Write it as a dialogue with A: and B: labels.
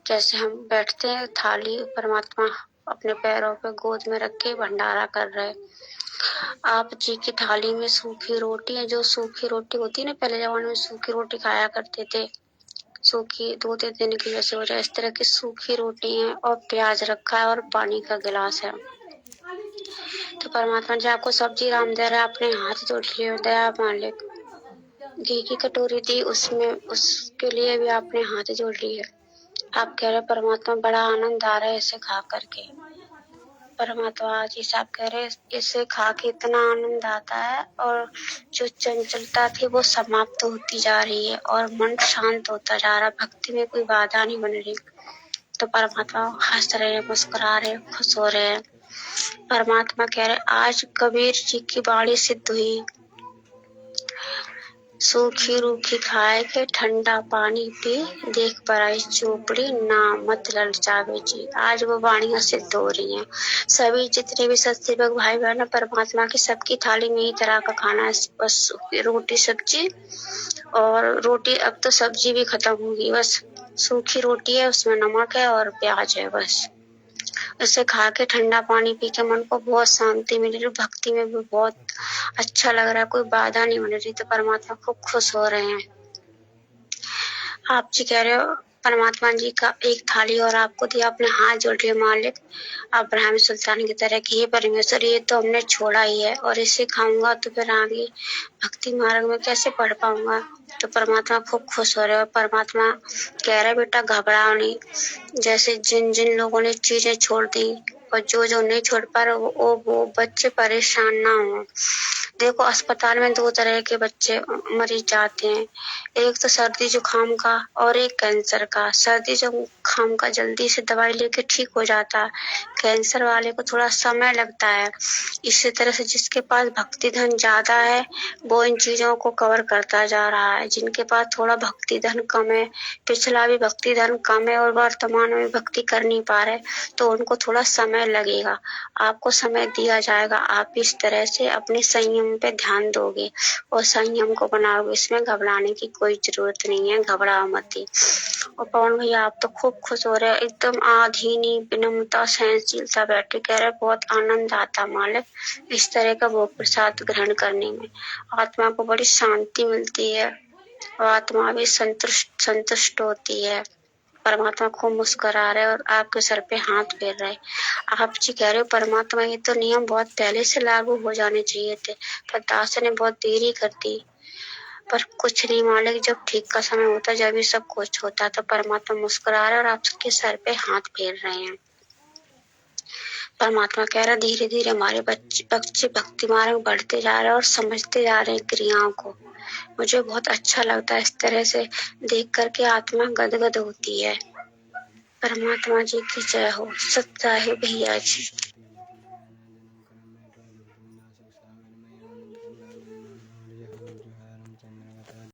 A: जैसे हम बैठते हैं, थाली परमात्मा अपने पैरों पे गोद में रख के भंडारा कर रहे। आप जी की थाली में सूखी रोटी है, जो सूखी रोटी होती है ना, पहले जमाने में सूखी रोटी खाया करते थे, सूखी 2-3 दिन की जैसे हो जाए, इस तरह की सूखी रोटी है और प्याज रखा है और पानी का गिलास है। तो परमात्मा जी आपको सब्जी राम दे रहा है, अपने हाथ जोड़ लिए, दया मालिक। घी की कटोरी दी, उसमें उसके लिए भी आपने हाथ जोड़ लिए। आप कह रहे परमात्मा बड़ा आनंद आ रहा है इसे खा करके। परमात्मा जी साहब कह रहे इसे खा के इतना आनंद आता है और जो चंचलता थी वो समाप्त होती जा रही है और मन शांत होता जा रहा है, भक्ति में कोई बाधा नहीं बन रही। तो परमात्मा हंस रहे हैं, मुस्कुरा रहे हैं, खुश हो रहे हैं। परमात्मा कह रहे आज कबीर जी की बाणी सिद्ध हुई, सूखी रूखी खाए के ठंडा पानी पी, देख पराई चोपड़ी ना मत ललचावे जी। आज वो वाणियां सिद्ध हो रही हैं। सभी जितने भी सत्सेवक भाई बहन है, परमात्मा की सबकी थाली में ही तरह का खाना है, बस रोटी सब्जी। और रोटी अब तो सब्जी भी खत्म होगी, बस सूखी रोटी है, उसमें नमक है और प्याज है बस। उसे खा के ठंडा पानी पी के मन को बहुत शांति मिल रही, भक्ति में भी बहुत अच्छा लग रहा है, कोई बाधा नहीं बन रही। तो परमात्मा खूब खुश हो रहे हैं। आप जी कह रहे हो परमात्मा जी का एक थाली और आपको दिया, अपने हाथ जोड़ लिए मालिक, अब्राहम सुल्तान की तरह कि ये परमेश्वर ये तो हमने छोड़ा ही है और इसे खाऊंगा तो फिर आगे भक्ति मार्ग में कैसे पढ़ पाऊंगा। तो परमात्मा खूब खुश हो रहे हो। परमात्मा कह रहे बेटा घबराओ नहीं, जैसे जिन जिन लोगों ने चीजें छोड़ दी और जो जो नहीं छोड़ पा रहे वो बच्चे परेशान ना हो। देखो अस्पताल में 2 तरह के बच्चे मरीज जाते हैं, एक तो सर्दी जुकाम का और एक कैंसर का। सर्दी जुकाम का जल्दी से दवाई लेके ठीक हो जाता है, कैंसर वाले को थोड़ा समय लगता है। इसी तरह से जिसके पास भक्ति धन ज्यादा है वो इन चीजों को कवर करता जा रहा है, जिनके पास थोड़ा भक्ति धन कम है, पिछला भी भक्ति धन कम है और वर्तमान में भक्ति कर नहीं पा रहे, तो उनको थोड़ा समय लगेगा। आपको समय दिया जाएगा, आप इस तरह से अपने संयम पे ध्यान दोगे और संयम को बनाओगे, इसमें घबराने की कोई जरूरत नहीं है, घबराओ मत। और पवन भैया आप तो खूब खुश हो रहे हैं, एकदम आधीनी विनम्रता सहनशीलता बैठे, कह रहे बहुत आनंद आता मालिक इस तरह का भोग प्रसाद ग्रहण करने में। आत्मा को बड़ी शांति मिलती है और आत्मा भी संतुष्ट होती है। परमात्मा खूब मुस्कुरा रहे और आपके सर पे हाथ फेर रहे। आप जी कह रहे हो परमात्मा ये तो नियम बहुत पहले से लागू हो जाने चाहिए थे, पर दास ने बहुत देरी कर दी। पर कुछ नहीं मालिक, जब ठीक का समय होता जब ये सब कुछ होता। तो परमात्मा मुस्कुरा रहे और आपके सर पे हाथ फेर रहे हैं। परमात्मा कह रहा धीरे धीरे हमारे बच्चे भक्ति मार्ग में बढ़ते जा रहे हैं और समझते जा रहे हैं क्रियाओं को। मुझे बहुत अच्छा लगता है, इस तरह से देख करके आत्मा गदगद होती है। परमात्मा जी की जय हो। सत्य है भैया जी।